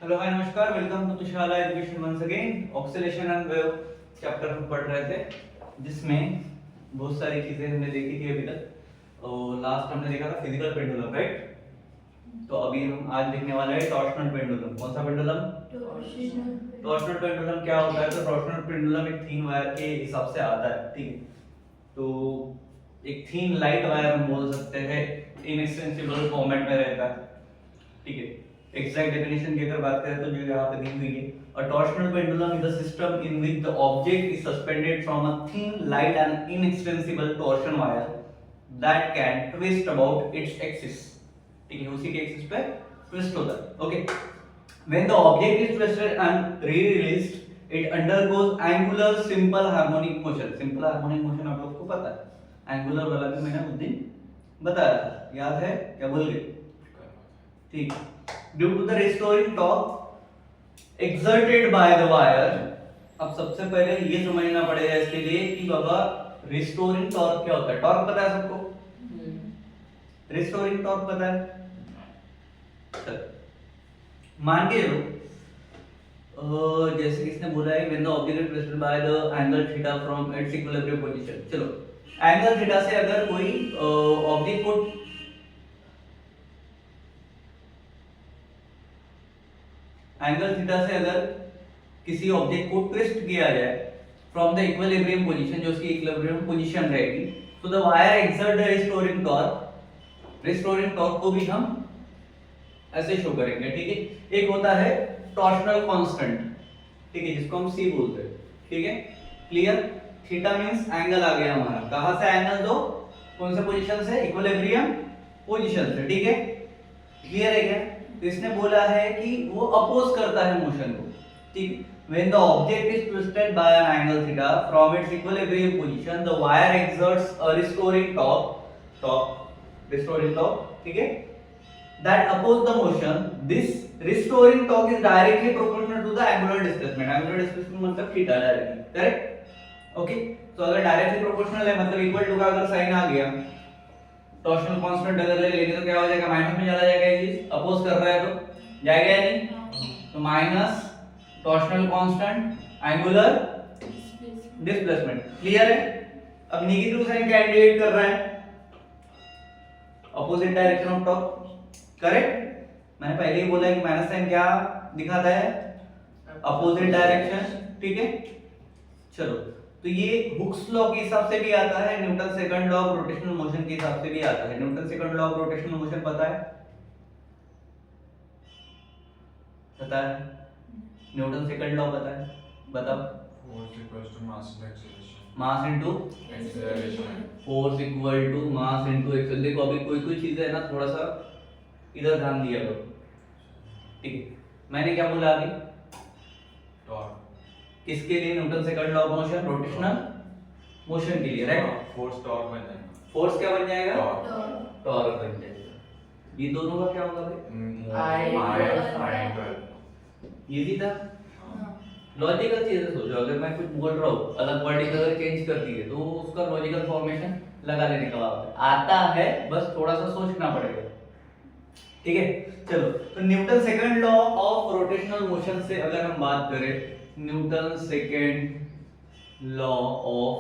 Hello hi नमस्कार, welcome to तुशाला education once again. Oscillation and wave chapter हम पढ़ रहे थे, जिसमें बहुत सारी चीजें हमने देखी थी अभी तक। और लास्ट हमने देखा था फिजिकल पेंडुलम, राइट। तो अभी हम आज देखने वाले हैं टॉर्शनल पेंडुलम। कौन सा पेंडुलम? टॉर्शनल पेंडुलम क्या होता है? तो टॉर्शनल पेंडुलम एक थीन वायर के हिसाब से आता है, ठीक है। तो एक थीन लाइट वायर हम बोल सकते हैं, इनएक्सटेंसिबल फॉर्मेट में रहता है, ठीक है। एग्जैक्ट डेफिनेशन की अगर बात करें तो जो यहाँ पे दी हुई है, a torsional pendulum is a system in which the object is suspended from a thin, light and inextensible torsion wire that can twist about its axis, ठीक है। उसी के एक्सिस पे ट्विस्ट होता है, okay. when the object is twisted and re-released, it undergoes angular simple harmonic motion। simple harmonic motion आप लोग को पता है, angular वाला भी मैंने उस दिन बताया था, याद है क्या? भूल गए? ठीक। Due to the restoring torque exerted by the wire. अब सबसे पहले ये समझना पड़ेगा इसके लिए कि बाबा रिस्टोरिंग टॉर्क क्या होता है। टॉर्क पता है सबको? रिस्टोरिंग टॉर्क पता है? चल मान के लो, जैसे किसने बोला है, when the object is twisted by the angle theta from its equilibrium position. चलो, एंगल थीटा से अगर कोई ऑब्जेक्ट को एंगल थीटा से अगर किसी ऑब्जेक्ट को ट्विस्ट किया जाए फ्रॉम द इक्विलिब्रियम पोजीशन, जो उसकी इक्विलिब्रियम पोजीशन रहेगी, तो the wire exert the restoring torque. Restoring torque को भी हम ऐसे शो करेंगे, ठीक है। एक होता है टॉर्शनल कांस्टेंट, ठीक है, जिसको हम सी बोलते हैं, ठीक है। क्लियर? थीटा मींस एंगल आ गया हमारा। कहां से एंगल? दो कौन से पोजीशन से? इक्विलिब्रियम पोजीशन से, ठीक है। क्लियर है क्या? तो इसने बोला है कि वो अपोज करता है मोशन को, ठीक। when the object is twisted by an angle theta from its equilibrium position, the wire exerts a restoring torque, ठीक है, that oppose the motion. This restoring torque is directly proportional to the angular displacement। angular displacement मतलब theta directly, correct? Okay. तो अगर directly proportional है मतलब equal to का अगर sign आ गया, टॉर्शनल कांस्टेंट अगर ले लेंगे तो क्या हो जाएगा? माइनस में चला जाएगा। ये चीज अपोज कर रहा है तो जाएगा या नहीं? तो minus torsional constant angular displacement. Clear है? अब नेगेटिव साइन क्या इंडिकेट कर रहा है? Opposite direction of torque, correct. मैंने पहले ही बोला कि माइनस साइन क्या दिखाता है? अपोजिट डायरेक्शन, ठीक है। चलो, तो ये हुक्स लॉ के हिसाब से भी आता है, Newton second law of rotational motion के हिसाब से भी आता है। Newton second law of rotational motion पता है? पता है? न्यूटन सेकंड लॉ पता है? बताओ। Mass into acceleration. Force equal to mass into acceleration. देखो अभी कोई कोई चीजें है ना, थोड़ा सा इधर ध्यान दिया करो, ठीक है। मैंने क्या बोला अभी? टॉर्क किसके लिए? Newton second law of motion, rotational motion के लिए, राइट। फोर्स टॉर्क बन जाएगा। फोर्स क्या बन जाएगा? टॉर्क टॉर्क बन जाएगा। ये दोनों का क्या होगा भाई? ये भी था। लॉजिकल चीजें सोचो, अगर मैं कुछ बोल रहा हूँ, अलग वर्डिंग अगर चेंज करती है तो उसका लॉजिकल फॉर्मेशन लगा लेने का आता है, बस थोड़ा सा सोचना पड़ेगा, ठीक है। चलो, तो Newton second law of rotational motion से अगर हम बात करें, Newton second law of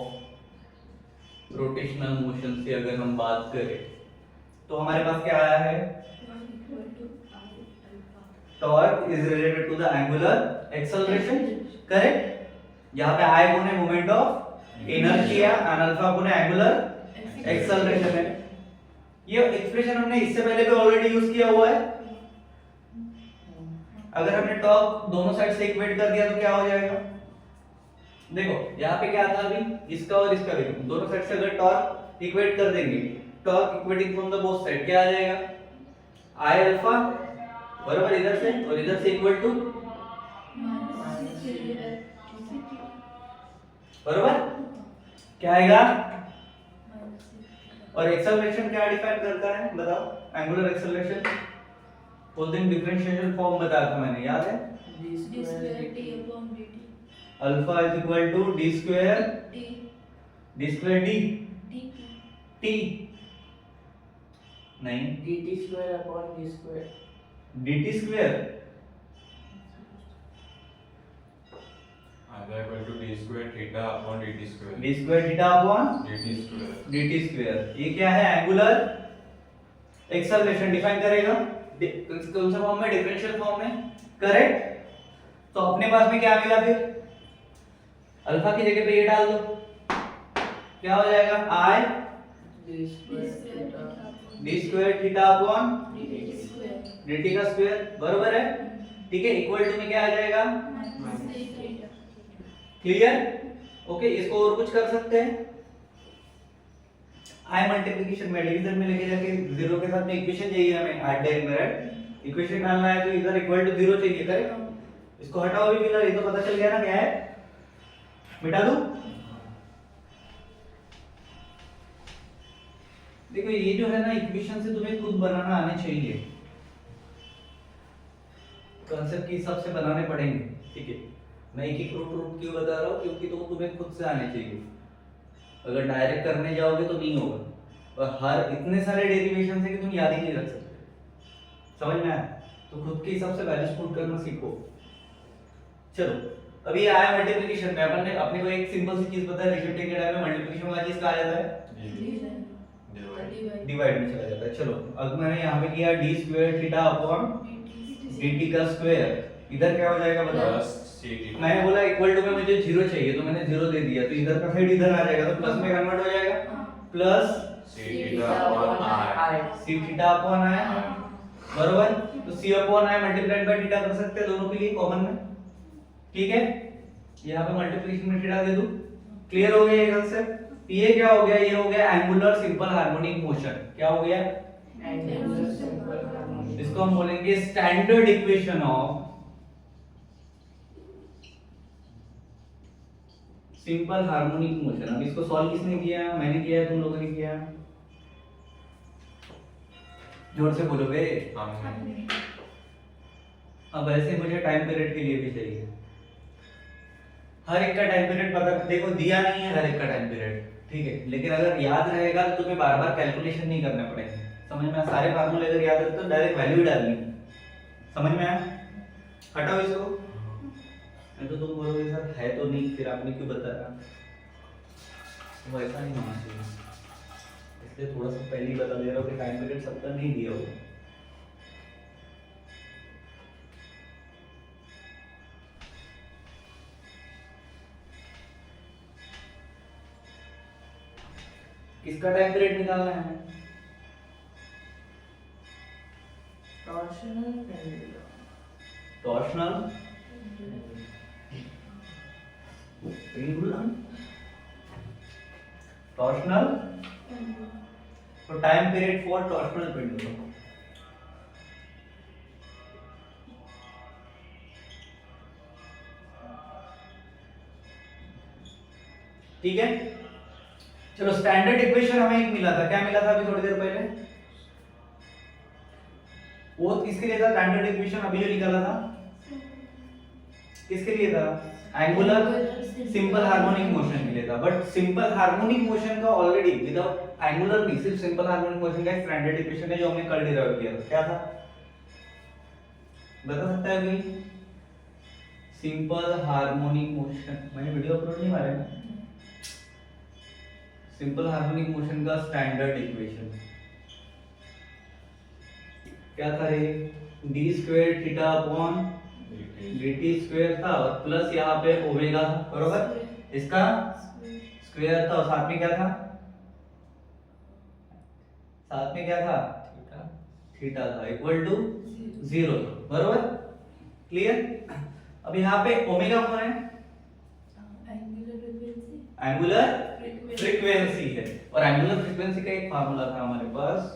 rotational motion से अगर हम बात करें तो हमारे पास क्या आया है? Torque is related to the angular acceleration, correct. यहाँ पे आई कौन है? Moment of inertia, and alpha कौन है? एंगुलर एक्सेलरेशन है। ये एक्सप्रेशन हमने इससे पहले भी ऑलरेडी यूज किया हुआ है। अगर हमने टॉर्क दोनों साइड से इक्वेट कर दिया तो क्या हो जाएगा? देखो यहाँ पे क्या था अभी, इसका और इसका देखो, दोनों साइड से अगर टॉर्क इक्वेट कर देंगे, torque equating from the both side, क्या आ जाएगा? आई अल्फा बराबर इधर से और इधर से इक्वल टू बराबर क्या आएगा? और एक्सेलरेशन क्या डिफाइन करता है बताओ? एंगुलर एक्सेलरेशन उस दिन डिफरेंशिएशन फॉर्म बताया था मैंने, याद है? Alpha is equal to D square T नहीं, dt square upon d square। dt square square theta upon dt square. d square theta upon dt square. dt square. ये क्या है? एंगुलर एक्सेलरेशन डिफाइन करेगा कौन सा फॉर्म में? Differential form में, correct. तो अपने पास में क्या मिला फिर? अल्फा की जगह पे ये डाल दो, क्या हो जाएगा? i d square theta upon dt का स्क्वायर, बरोबर है? ठीक है, इक्वल टू में क्या आ जाएगा? क्लियर? ओके, इसको और कुछ कर सकते हैं? i मल्टीप्लिकेशन में डिवीजन में लेके जाके जीरो के साथ में इक्वेशन चाहिए हमें, एट द मेरिट इक्वेशन डालना है, तो इधर इक्वल टू जीरो चाहिए, करेक्ट? इसको हटाओ भी फिलहाल, ये तो पता चल गया ना क्या है, मिटा दूं? देखो ये जो है ना इक्वेशन से तुम्हें खुद बनाना आने चाहिए, कंसेप्ट के हिसाब से बनाने पड़ेंगे, ठीक है? मैं एक एक रूट क्यों बता रहा हूँ, क्योंकि तो तुम्हें खुद से आने चाहिए, अगर डायरेक्ट करने जाओगे तो नहीं होगा, और हर इतने सारे डेरिवेशन है कि तुम याद ही नहीं रख सकते, समझ में आया? तो खुद के हिसाब से वैल्यूज पुट करना सीखो। चलो अभी आया मल्टीप्लिकेशन में, अपन ने अपने को एक सिंपल सी चीज पता है, रिशिफ्टिंग के टाइम में मल्टीप्लिकेशन वाला चीज कहा जाता है, डिवाइड में चला जाता है। चलो अब मैंने यहाँ पे किया d square theta upon dt का स्क्वायर, इधर क्या हो जाएगा बताओ? Plus c theta. मैंने बोला इक्वल टू में मुझे जीरो चाहिए तो मैंने जीरो दे दिया, तो इधर का साइड इधर आ जाएगा, तो प्लस में कन्वर्ट हो जाएगा, plus c theta upon i. c theta upon i, बरोबर? तो c upon i multiplied by theta कर सकते हैं दोनों के लिए कॉमन में, ठीक है? यहाँ पे मल्टीप्लिकेशन में थीटा दे दूं, क्लियर हो गया ये कंसेप्ट? ये क्या हो गया? ये हो गया एंगुलर सिंपल हार्मोनिक मोशन। क्या हो गया? इसको हम बोलेंगे standard equation of simple harmonic motion. अब इसको सॉल्व किसने किया? मैंने किया है, तुम लोगों ने किया? जोर से बोलोगे। हमने. अब ऐसे मुझे टाइम पीरियड के लिए भी चाहिए, हर एक का टाइम पीरियड पता, देखो दिया नहीं है हर एक का टाइम पीरियड, ठीक है? लेकिन अगर याद रहेगा तो तुम्हें बार बार कैलकुलेशन नहीं करने पड़ेंगे, समझ में आया? सारे फार्मूले अगर याद रहते तो डायरेक्ट वैल्यू डालनी, समझ में आया? हटाओ इसको, नहीं तो तुम बोलोगे सर है तो नहीं, फिर आपने क्यों बताया? तो ऐसा नहीं होना चाहिए, इसलिए थोड़ा सा पहले ही बता दे रहा हूँ कि टाइम पीरियड सबका नहीं दिया होगा। किसका टाइम पीरियड निकालना है? टॉर्शनल पेंडुलम, टॉर्शनल, तो time period for torsional pendulum. ठीक है, चलो स्टैंडर्ड इक्वेशन हमें एक मिला था, क्या मिला था अभी थोड़ी देर पहले? वो किसके लिए था स्टैंडर्ड इक्वेशन अभी जो निकाला था? किसके लिए था? एंगुलर सिंपल हार्मोनिक मोशन के लिए था, बट सिंपल हार्मोनिक मोशन का ऑलरेडी विदाउट एंगुलर नहीं, सिर्फ सिंपल हार्मोनिक मोशन का स्टैंडर्ड इक्वेशन है जो हमने कल डिराइव किया था, क्या था? बता सकता है कोई? सिंपल हार्मोनिक मोशन, मैंने वीडियो अपलोड नहीं मारा ना? सिंपल हार्मोनिक मोशन का स्टैंडर्ड इक्वेशन क्या था रे? d square theta upon dt square था और प्लस यहाँ पे ओमेगा था, बरोबर? इसका स्क्वायर था और साथ में क्या था? साथ में क्या था? थीटा था, इक्वल टू 0, बरोबर? क्लियर? अब यहाँ पे ओमेगा कौन है? एंगुलर फ्रीक्वेंसी है, और एंगुलर फ्रीक्वेंसी का एक फार्मूला था हमारे पास,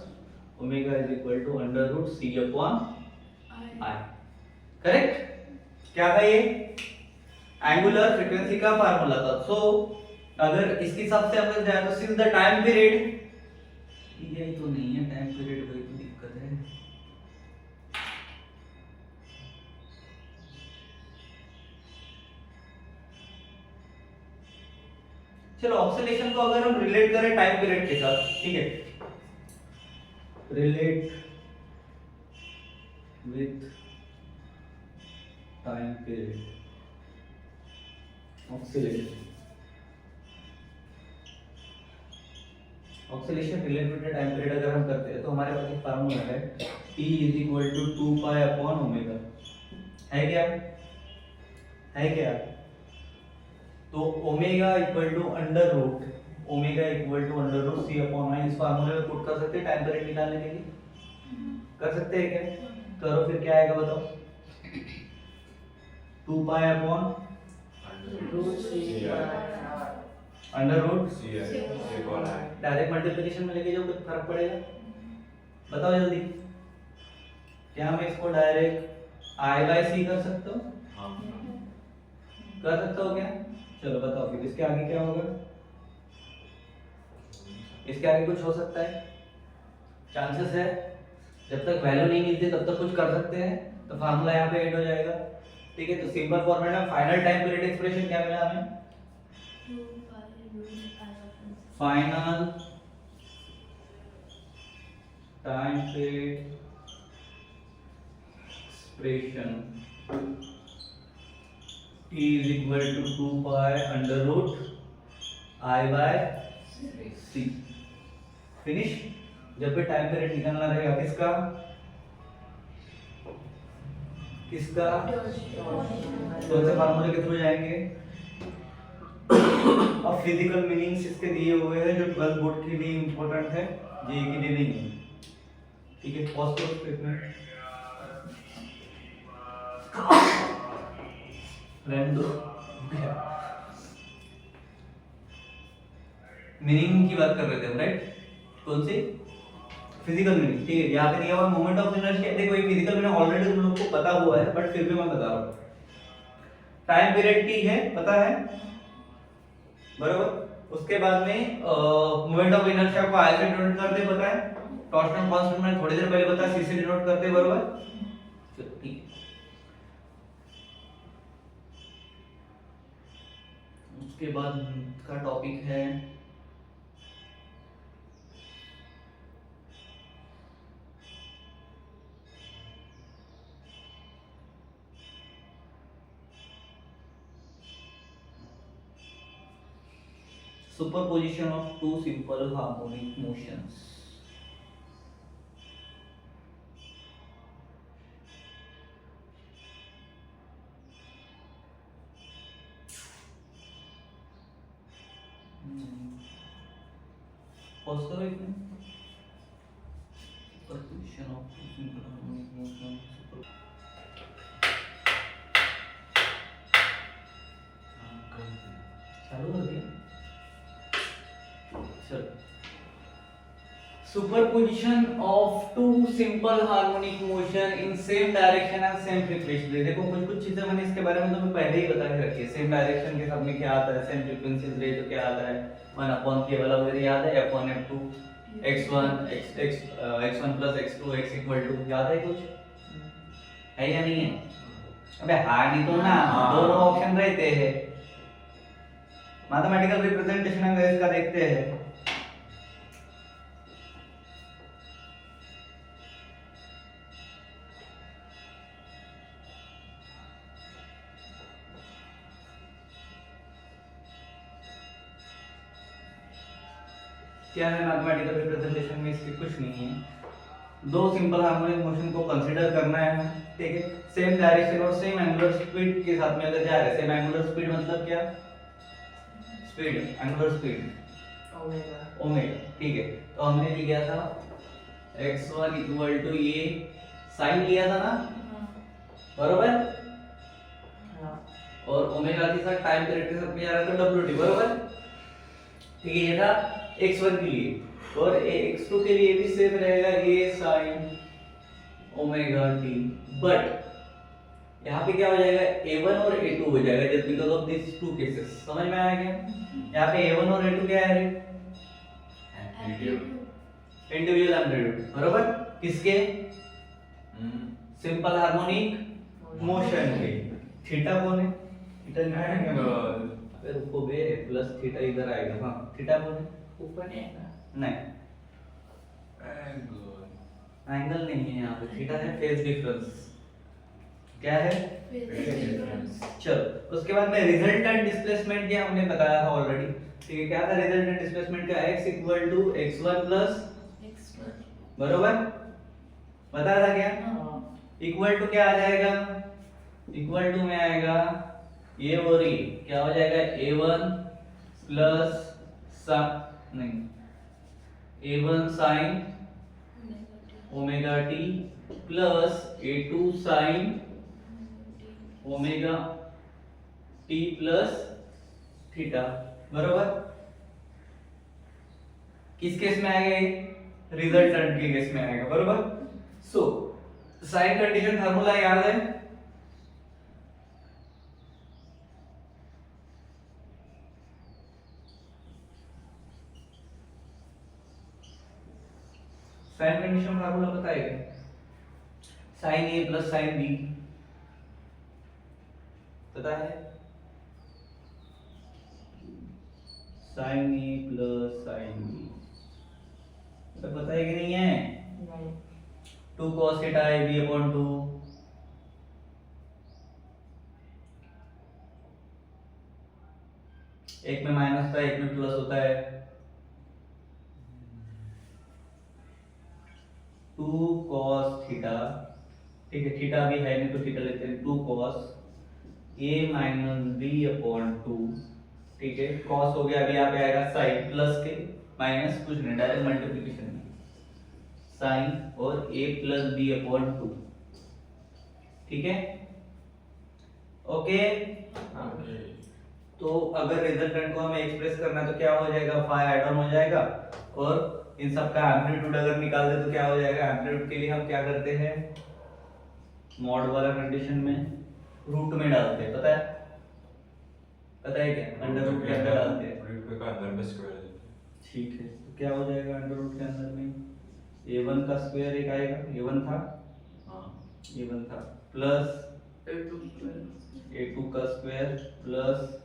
omega is equal to under root C upon I, correct? क्या था ये? एंगुलर फ्रीक्वेंसी का फार्मूला था। सो अगर इसके हिसाब से अगर जाए तो सिंस द टाइम पीरियड, यही तो नहीं है टाइम पीरियड, वही तो दिक्कत है। चलो ऑक्सीलेशन को अगर हम रिलेट करें टाइम पीरियड के साथ, ठीक है? Relate with time period, oscillation related time period अगर हम करते हैं तो हमारे पास एक फार्मूला है T = 2 पाई अपॉन ओमेगा। है क्या? है क्या? तो omega equal to under root C upon I, इस फार्मूले में पुट कर सकते हैं टाइम पीरियड निकालने के लिए। कर सकते हैं क्या? करो, फिर क्या आएगा बताओ। 2 pi upon under root direct multiplication में लेके जाओ, कुछ फर्क पड़ेगा? बताओ जल्दी। क्या मैं इसको डायरेक्ट आई बाय सी कर सकता हूँ? कर सकता हूँ क्या? चलो बताओ फिर इसके आगे क्या होगा? इसके आगे कुछ हो सकता है? चांसेस है। जब तक वैल्यू नहीं मिलती तब तक कुछ कर सकते हैं, तो फार्मूला यहाँ पे एंड हो जाएगा। ठीक है, तो सिंपल फॉर्मेट में फाइनल टाइम पीरियड एक्सप्रेशन क्या मिला हमें? Final time period expression T = 2 pi under root I by C। Finish. जब भी टाइम पीरियड निकालना रहेगा किसका? किसका? कौन से फार्मूले के थ्रू जाएंगे? अब फिजिकल मीनिंग्स इसके दिए हुए हैं जो 12 बोर्ड के लिए इंपॉर्टेंट है, जेईई के लिए नहीं है। ठीक है, पॉज करो स्टेटमेंट। रहने दो। मीनिंग की बात कर रहे थे हम, राइट? कौन सी? Physical meaning. ठीक है, यहाँ पे दिया हुआ मोमेंट ऑफ इनर्शिया। देखो ये फिजिकल मीनिंग ऑलरेडी तुम लोग को पता हुआ है, बट फिर भी मैं बता रहा हूँ। टाइम पीरियड T है, पता है बरोबर। उसके बाद में मोमेंट ऑफ इनर्शिया को I से डिनोट करते, पता है। टॉर्शनल कांस्टेंट मैंने थोड़ी देर पहले बताया, C से डिनोट करते, बरोबर। चलो ठीक है। उसके बाद का टॉपिक है superposition of two simple harmonic motions. Pause करो एक minute. Superposition of two simple harmonic motions. चालू कर दिया। Superposition of two simple harmonic motion in same direction and same frequency। देखो कुछ चीजें मैंने इसके बारे में तुम्हें पहले ही बता के रखी है। सेम डायरेक्शन के साथ में क्या आता है, सेम फ्रीक्वेंसीज रेट क्या आता है, 1/k वाला वगैरह याद है, F1 F2 x1 x1 + x2 x = याद है कुछ? है या नहीं है? अबे हाँ नहीं तो ना, दोनों ऑप्शन रहते हैं। मैथमेटिकल रिप्रेजेंटेशन अगर इसका देखते हैं, क्या है मैथमेटिकल रिप्रेजेंटेशन में? इसके कुछ नहीं है। दो सिंपल हार्मोनिक मोशन को कंसीडर करना है, ठीक है। सेम डायरेक्शन और सेम एंगुलर स्पीड के साथ में अगर जा रहे हैं, सेम एंगुलर स्पीड मतलब क्या? स्पीड, एंगुलर स्पीड ओमेगा, ठीक है। तो हमने लिया था x1 = ये साइन लिया था ना, बरोबर। और ओमेगा के साथ टाइम पीरियड के साथ में जा रहा था wt, बरोबर। ठीक है, ये था x1 के लिए। और x2 के लिए भी सेम रहेगा, ये sin ओमेगा t। बट यहाँ पे क्या हो जाएगा? a1 और a2 हो जाएगा, just because of this two cases. समझ में आया क्या? यहाँ पे a1 और a2 क्या है? इंडिविजुअल एम्पलीट्यूड, बरोबर। किसके? सिंपल हार्मोनिक मोशन के। थीटा कौन है? थीटा नहीं है क्या? अबे रुको बे, प्लस थीटा इधर आएगा। हाँ, थीटा कौन है? ऊपर नहीं आएगा? नहीं, एंगल नहीं है यहाँ पे। थीटा है फेज डिफरेंस। क्या है? चलो उसके बाद में रिजल्टेंट डिस्प्लेसमेंट क्या हमने बताया था ऑलरेडी, ठीक है? क्या था रिजल्टेंट डिस्प्लेसमेंट का? x equal to x1 plus बरोबर बताया था क्या? इक्वल टू क्या आ जाएगा? इक्वल टू में आएगा ये और ये क्या हो जाएगा? a1 प्लस नहीं a1 sine omega T plus a2 sine omega T plus theta बरोबर। किस केस में आएगा ये? रिजल्टेंट के केस में आएगा बरोबर। सो साइन कंडीशन फार्मूला याद है? साइन कंडीशन फार्मूला पता है क्या? Sine A plus sine B पता है? Sine A plus sine B तो पता है कि नहीं है? नहीं। 2 cos theta A B upon 2 एक में माइनस था एक में प्लस होता है। 2 cos थीटा, ठीक है? थीटा भी है नहीं तो थीटा लेते हैं। 2 cos a minus B upon 2, ठीक है? cos हो गया, अभी यहाँ पे आएगा साइन प्लस के माइनस कुछ नहीं, डायरेक्ट मल्टीप्लिकेशन में साइन और a प्लस बी अपॉन 2, ठीक है? ओके तो अगर रिजल्टेंट को हमें एक्सप्रेस करना है तो क्या हो जाएगा? फाई ऐड ऑन हो जाएगा और इन सब का एम्पलीट्यूड अगर निकाल दे तो क्या हो जाएगा? एम्पलीट्यूड के लिए हम क्या करते हैं? मॉड वाला कंडीशन में रूट में डालते हैं, पता है? पता है क्या? अंडर रूट के अंदर डालते हैं। रूट का अंदर में स्क्वायर देते हैं। ठीक है तो क्या हो जाएगा अंडर रूट के अंदर में? a1 का स्क्वायर एक आएगा, a1 था, हाँ a1 था प्लस a2 का स्क्वायर प्लस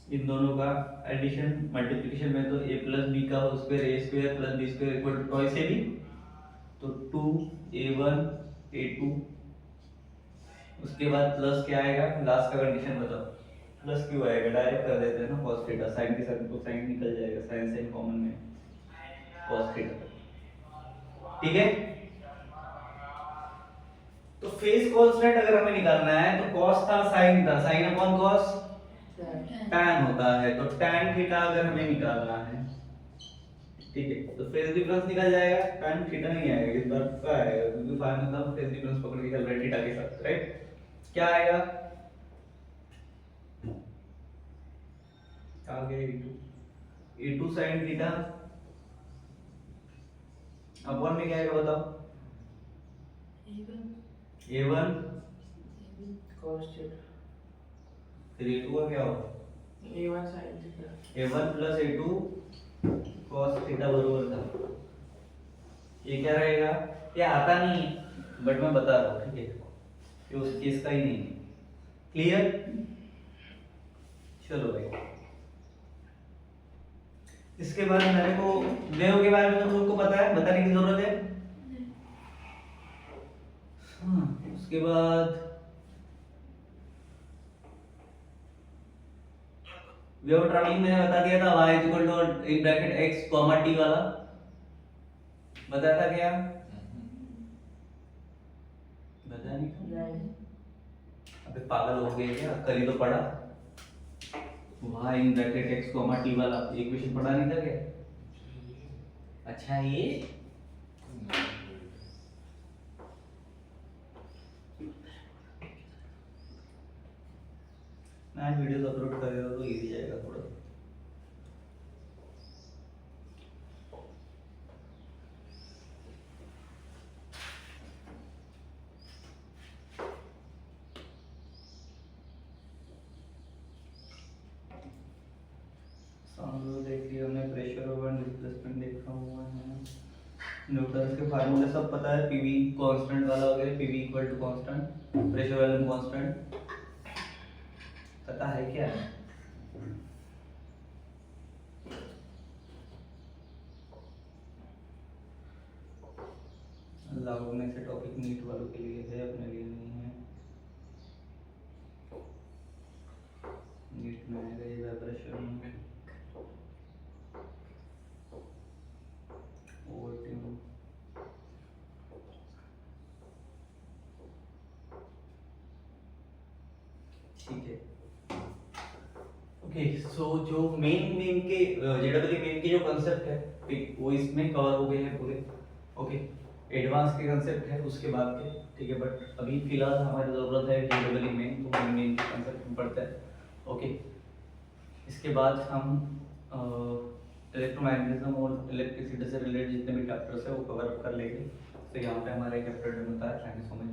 इन दोनों का एडिशन मल्टीप्लिकेशन में तो a प्लस बी का square a square plus b square equal to twice a b, तो 2a1 a2 उसके बाद प्लस क्या आएगा? लास्ट का कंडीशन बताओ, प्लस क्यों आएगा? डायरेक्ट कर देते हैं ना cos थीटा, साइन के साथ तो साइन निकल जाएगा, साइन साइन कॉमन में cos थीटा, ठीक है? तो फेज कांस्टेंट अगर हमें निकालना है तो cos था sin था, sin अपॉन cos tan होता है, तो tan थीटा अगर हमें निकालना है, ठीक है? तो फेज डिफरेंस निकल जाएगा, tan थीटा नहीं आएगा इस बार, क्या आएगा? क्योंकि फाइनल में फेज डिफरेंस पकड़ के चल रहे हैं थीटा के साथ, राइट? क्या आएगा? आगे a2 sin थीटा अपॉन में क्या आएगा बताओ? a1 cos थीटा फिर a2 का क्या होगा? a1 sin theta a1 plus a2 cos theta बरोबर था। ये क्या रहेगा? ये आता नहीं है बट मैं बता रहा हूँ, ठीक है? ये उस केस का ही नहीं है। क्लियर? चलो भाई इसके बाद मेरे को वेव के बारे में तो तुमको पता है, बताने की जरूरत है? उसके बाद वेव ट्रैवलिंग मैंने बता दिया था, y equal to in bracket x comma t वाला बताया था क्या? बता नहीं था? नहीं। अबे पागल हो गए क्या? कल ही तो पढ़ा y इन ब्रैकेट x कॉमा t वाला इक्वेशन पढ़ा नहीं था क्या? अच्छा ये मैं वीडियोस अपलोड कर रहा हूँ तो इजी जाएगा थोड़ा। साउंड देख लिया हमने, प्रेशर ओवर डिस्प्लेसमेंट देखा हुआ है, न्यूटन के फार्मूले सब पता है, पीवी कांस्टेंट वाला हो गया, PV equal to constant, pressure volume constant पता है क्या? लागू में से टॉपिक नीट वालों के लिए है, अपने लिए नहीं। ठीक है। ओके, सो जो मेन मेन के जेडब्ल्यू मेन के जो कंसेप्ट है ठीक, वो इसमें कवर हो गए हैं पूरे। ओके, एडवांस के कंसेप्ट है उसके बाद के, ठीक है, बट अभी फिलहाल हमारी ज़रूरत है जेडब्ल्यू मेन, तो मेन मेन के कंसेप्ट में पढ़ते हैं। ओके, इसके बाद हम इलेक्ट्रोमैग्नेटिज्म और इलेक्ट्रिसिटी से रिलेटेड जितने भी चैप्टर्स है वो कवर अप कर लेंगे। तो यहाँ पे हमारा एक चैप्टर डन होता है। Thank you so much.